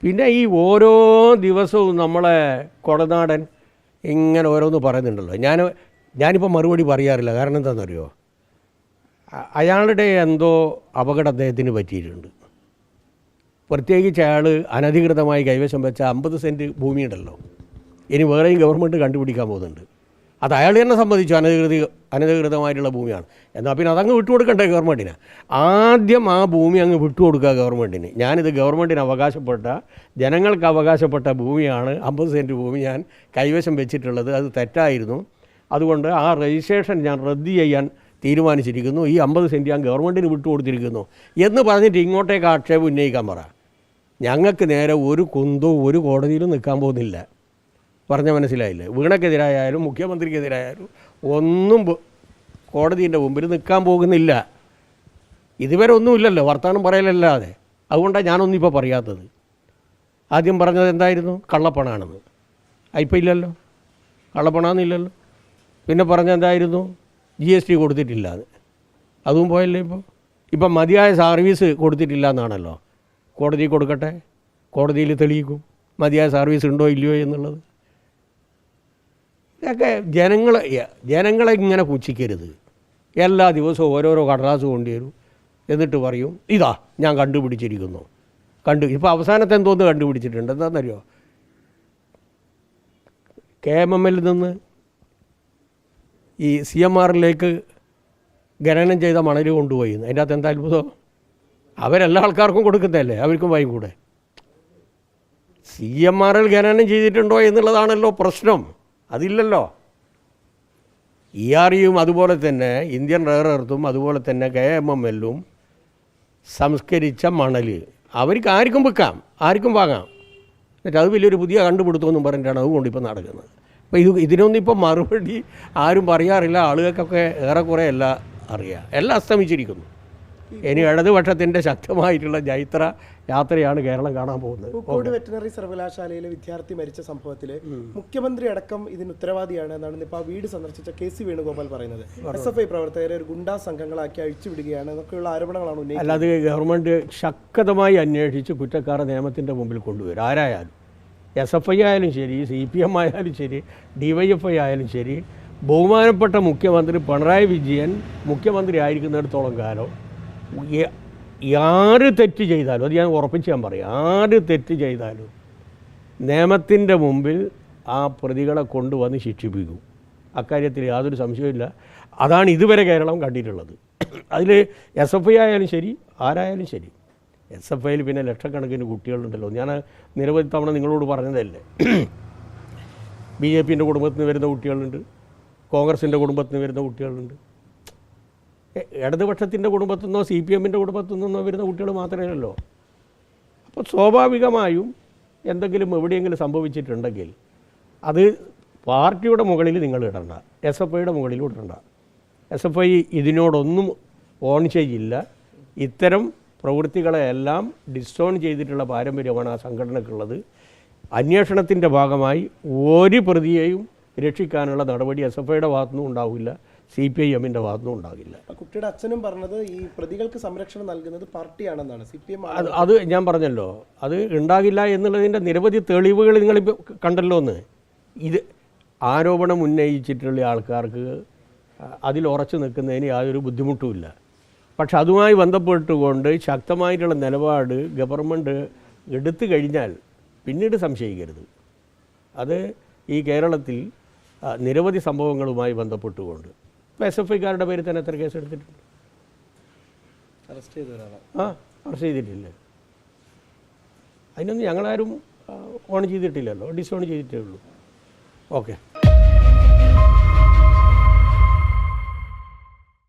പിന്നെ ഈ ഓരോ ദിവസവും നമ്മളെ കൊടനാടൻ ഇങ്ങനെ ഓരോന്ന് പറയുന്നുണ്ടല്ലോ. ഞാനിപ്പോൾ മറുപടി പറയാറില്ല. കാരണം എന്താണെന്നറിയോ, അയാളുടെ എന്തോ അപകടം അദ്ദേഹത്തിന് പറ്റിയിട്ടുണ്ട്. പ്രത്യേകിച്ച് അയാൾ അനധികൃതമായി കൈവശം വെച്ച 50 സെൻറ്റ് ഭൂമിയുണ്ടല്ലോ, ഇനി വേറെയും ഗവൺമെൻറ് കണ്ടുപിടിക്കാൻ പോകുന്നുണ്ട്. അത് അയാൾ തന്നെ സമ്മതിച്ചു അനധികൃതമായിട്ടുള്ള ഭൂമിയാണ്. എന്നാൽ പിന്നെ അതങ്ങ് വിട്ടുകൊടുക്കണ്ടേ ഗവൺമെൻറ്റിന്? ആദ്യം ആ ഭൂമി അങ്ങ് വിട്ടുകൊടുക്കുക ഗവൺമെൻറ്റിന്. ഞാനിത് ഗവൺമെൻറ്റിന് അവകാശപ്പെട്ട, ജനങ്ങൾക്ക് അവകാശപ്പെട്ട ഭൂമിയാണ്. 50 സെൻറ്റ് ഭൂമി ഞാൻ കൈവശം വെച്ചിട്ടുള്ളത്, അത് തെറ്റായിരുന്നു. അതുകൊണ്ട് ആ രജിസ്ട്രേഷൻ ഞാൻ റദ്ദ് ചെയ്യാൻ തീരുമാനിച്ചിരിക്കുന്നു. ഈ 50 സെൻറ്റ് ഞാൻ ഗവൺമെൻറ്റിന് വിട്ടുകൊടുത്തിരിക്കുന്നു എന്ന് പറഞ്ഞിട്ട് ഇങ്ങോട്ടേക്ക് ആക്ഷേപം ഉന്നയിക്കാൻ പറ. ഞങ്ങൾക്ക് നേരെ ഒരു കുന്തവും ഒരു കോടതിയിലും നിൽക്കാൻ പോകുന്നില്ല. പറഞ്ഞ മനസ്സിലായില്ലേ? വീണക്കെതിരായാലും മുഖ്യമന്ത്രിക്കെതിരായാലും ഒന്നും കോടതിൻ്റെ മുമ്പിൽ നിൽക്കാൻ പോകുന്നില്ല. ഇതുവരെ ഒന്നുമില്ലല്ലോ, വർത്തമാനം പറയലല്ലാതെ. അതുകൊണ്ടാണ് ഞാനൊന്നും ഇപ്പോൾ പറയാത്തത്. ആദ്യം പറഞ്ഞത് എന്തായിരുന്നു? കള്ളപ്പണാണെന്ന്. ഇപ്പോൾ ഇല്ലല്ലോ, കള്ളപ്പണാന്നില്ലല്ലോ. പിന്നെ പറഞ്ഞത് എന്തായിരുന്നു? GST കൊടുത്തിട്ടില്ല. അതും പോയല്ലേ. ഇപ്പം മതിയായ സർവീസ് കൊടുത്തിട്ടില്ല എന്നാണല്ലോ. കോടതി കൊടുക്കട്ടെ, കോടതിയിൽ തെളിയിക്കും മതിയായ സർവീസ് ഉണ്ടോ ഇല്ലയോ എന്നുള്ളത്. ഇതൊക്കെ ജനങ്ങളെ ഇങ്ങനെ പുച്ഛിക്കരുത്. എല്ലാ ദിവസവും ഓരോരോ കടലാസ് കൊണ്ടുവരും, എന്നിട്ട് പറയും ഇതാ ഞാൻ കണ്ടുപിടിച്ചിരിക്കുന്നു. ഇപ്പോൾ അവസാനത്തെ എന്തോന്ന് കണ്ടുപിടിച്ചിട്ടുണ്ട്. എന്താണെന്നറിയോ? KMMൽ നിന്ന് ഈ CMRലേക്ക് ഖനനം ചെയ്ത മണൽ കൊണ്ടുപോയി. അതിൻ്റെ അകത്ത് എന്താ അത്ഭുതം? അവരെല്ലാ ആൾക്കാർക്കും കൊടുക്കുന്നതല്ലേ, അവർക്കും വായും കൂടെ. CMRൽ ഖനനം ചെയ്തിട്ടുണ്ടോ എന്നുള്ളതാണല്ലോ പ്രശ്നം. അതില്ലല്ലോ. EREയും അതുപോലെ തന്നെ ഇന്ത്യൻ റെയർ എർത്തും അതുപോലെ തന്നെ KMMലും സംസ്കരിച്ച മണൽ അവർക്ക് ആർക്കും വിൽക്കാം, ആർക്കും വാങ്ങാം. എന്നിട്ട് അത് വലിയൊരു പുതിയ കണ്ടുപിടുത്തമെന്നും പറഞ്ഞിട്ടാണ് അതുകൊണ്ട് ഇപ്പോൾ നടക്കുന്നത്. അപ്പോൾ ഇതിനൊന്നും ഇപ്പോൾ മറുപടി ആരും പറയാറില്ല. ആളുകൾക്കൊക്കെ ഏറെക്കുറെ എല്ലാം അറിയാം. എല്ലാം അസ്തമിച്ചിരിക്കുന്നു. ഇനി ഇടതുപക്ഷത്തിൻ്റെ ശക്തമായിട്ടുള്ള ജൈത്ര യാത്രയാണ് കേരളം കാണാൻ പോകുന്നത്. പൂക്കോട് വെറ്റിനറി സർവകലാശാലയിലെ വിദ്യാർത്ഥി മരിച്ച സംഭവത്തിൽ മുഖ്യമന്ത്രി അടക്കം ഇതിന് ഉത്തരവാദിയാണ് എന്നാണ് ഇപ്പോൾ ആ വീട് സന്ദർശിച്ച KC വേണുഗോപാൽ പറയുന്നത്. SFI പ്രവർത്തകരെ ഒരു ഗുണ്ടാ സംഘങ്ങളാക്കി അഴിച്ചുവിടുകയാണ് എന്നൊക്കെയുള്ള ആരോപണങ്ങളാണ് ഉന്നയിക്കുന്നത്. അല്ലാതെ ഗവൺമെൻറ് ശക്തമായി അന്വേഷിച്ച് കുറ്റക്കാരെ നിയമത്തിൻ്റെ മുമ്പിൽ കൊണ്ടുവരും. ആരായാലും, SFI ആയാലും ശരി, CPM ആയാലും ശരി, DYFI ആയാലും ശരി. ബഹുമാനപ്പെട്ട മുഖ്യമന്ത്രി പിണറായി വിജയൻ മുഖ്യമന്ത്രി ആയിരിക്കുന്നിടത്തോളം കാലം ആര് തെറ്റ് ചെയ്താലും, അത് ഞാൻ ഉറപ്പിച്ച് ഞാൻ പറയും, ആര് തെറ്റ് ചെയ്താലും നിയമത്തിൻ്റെ മുമ്പിൽ ആ പ്രതികളെ കൊണ്ടുവന്ന് ശിക്ഷിപ്പിക്കും. അക്കാര്യത്തിൽ യാതൊരു സംശയമില്ല. അതാണ് ഇതുവരെ കേരളം കണ്ടിട്ടുള്ളത്. അതിൽ SFI ആയാലും ശരി, ആരായാലും ശരി. SFIയിൽ പിന്നെ ലക്ഷക്കണക്കിന് കുട്ടികളുണ്ടല്ലോ. ഞാൻ നിരവധി തവണ നിങ്ങളോട് പറഞ്ഞതല്ലേ, BJPൻ്റെ കുടുംബത്തിൽ നിന്ന് വരുന്ന കുട്ടികളുണ്ട്, കോൺഗ്രസിൻ്റെ കുടുംബത്തിൽ നിന്ന് വരുന്ന കുട്ടികളുണ്ട്. ഇടതുപക്ഷത്തിൻ്റെ കുടുംബത്തിൽ നിന്നോ CPMൻ്റെ കുടുംബത്തിൽ നിന്നോ വരുന്ന കുട്ടികൾ മാത്രമല്ലല്ലോ. അപ്പോൾ സ്വാഭാവികമായും എന്തെങ്കിലും എവിടെയെങ്കിലും സംഭവിച്ചിട്ടുണ്ടെങ്കിൽ അത് പാർട്ടിയുടെ മുകളിൽ നിങ്ങൾ ഇടണ്ട, SFIയുടെ മുകളിലും ഇടണ്ട. SFI ഇതിനോടൊന്നും ഓൺ ചെയ്യില്ല. ഇത്തരം പ്രവൃത്തികളെല്ലാം ഡിസ്റ്റോൺ ചെയ്തിട്ടുള്ള പാരമ്പര്യമാണ് ആ സംഘടനയ്ക്കുള്ളത്. അന്വേഷണത്തിൻ്റെ ഭാഗമായി ഒരു പ്രതിയെയും രക്ഷിക്കാനുള്ള നടപടി SFIയുടെ ഭാഗത്തുനിന്നും ഉണ്ടാവില്ല, CPIMൻ്റെ ഭാഗത്തുനിന്നും ഉണ്ടാകില്ല. കുട്ടിയുടെ അച്ഛനും പറഞ്ഞത് ഈ പ്രതികൾക്ക് സംരക്ഷണം നൽകുന്നത് പാർട്ടിയാണെന്നാണ്. CPM അത് ഞാൻ പറഞ്ഞല്ലോ, അത് ഉണ്ടാകില്ല എന്നുള്ളതിൻ്റെ നിരവധി തെളിവുകൾ നിങ്ങളിപ്പോൾ കണ്ടല്ലോ. ഇത് ആരോപണം ഉന്നയിച്ചിട്ടുള്ള ആൾക്കാർക്ക് അതിൽ ഉറച്ചു നിൽക്കുന്നതിന് യാതൊരു ബുദ്ധിമുട്ടുമില്ല. പക്ഷെ അതുമായി ബന്ധപ്പെട്ടുകൊണ്ട് ശക്തമായിട്ടുള്ള നിലപാട് ഗവൺമെൻറ് എടുത്തു കഴിഞ്ഞാൽ പിന്നീട് സംശയിക്കരുത്. അത് ഈ കേരളത്തിൽ നിരവധി സംഭവങ്ങളുമായി ബന്ധപ്പെട്ടുകൊണ്ട് ഇപ്പോൾ SFIക്കാരുടെ പേരിൽ തന്നെ എത്ര കേസ് എടുത്തിട്ടുണ്ട്? അറസ്റ്റ് ചെയ്തിട്ടില്ല. അതിനൊന്നും ഞങ്ങളാരും ഓൺ ചെയ്തിട്ടില്ലല്ലോ, ഡിസോൺ ചെയ്തിട്ടേ ഉള്ളൂ. ഓക്കെ.